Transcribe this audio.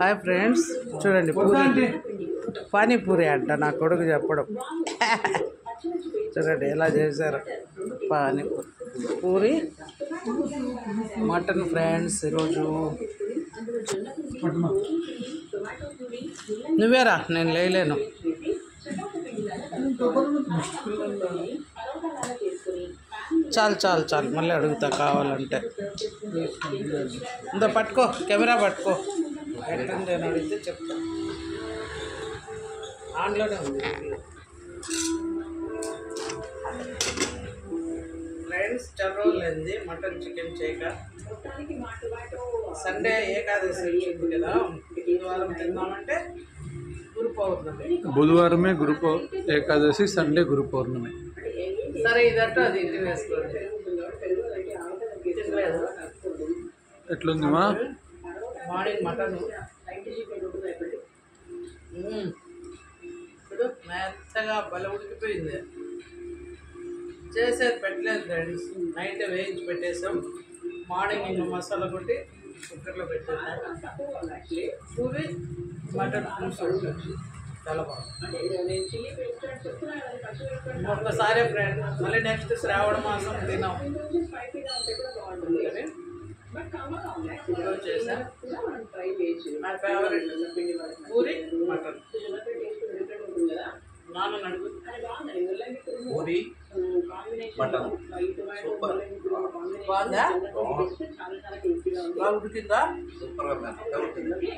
Hi friends, చూడండి పూరి పానీపూరి అంట నా కొడుకు చెప్పడం. చూడండి ఎలా చేశారు పానీపూరి, పూరి మటన్ ఫ్రెండ్స్. ఈరోజు నువ్వేరా, నేను లేలేను. చాలు చాలు చాలు, మళ్ళీ అడుగుతా కావాలంటే. ఇంత పట్టుకో, కెమెరా పట్టుకో. ఎట్లుంది అని అడిగితే చెప్తా. ఆన్లోనే ఉంది ఫ్రెండ్స్. చాలా రోజులైంది మటన్ చికెన్ చేయక. సండే ఏకాదశి వచ్చింది కదా, బుధవారం తిందామంటే గురు పౌర్ణమి. బుధవారమే ఏకాదశి, సండే గురు పౌర్ణమి. సరే ఇదంతా అది ఇంటి వేసుకోండి. తినలేదు. ఎట్లుంది మా మార్నింగ్ మటన్ ఇప్పుడు మెత్తగా బల ఉడికిపోయింది. చేసేది పెట్టలేదు ఫ్రెండ్స్, నైట్ వేయించి పెట్టేసాం. మార్నింగ్ ఇంకా మసాలా కొట్టి కుక్కర్లో పెట్టేసాం. పూరి మటన్ పులుసు చాలా బాగుంది. ఒక్కసారి ఫ్రెండ్, మళ్ళీ నెక్స్ట్ శ్రావణ మాసం తినాం. చేసా నా ఫేవరెట్ పూరి మటన్. నాన్న అడుగు. Puri mutton super. బాగుందా? బాగా ఉడికిందా? సూపర్గా ఉంటుంది.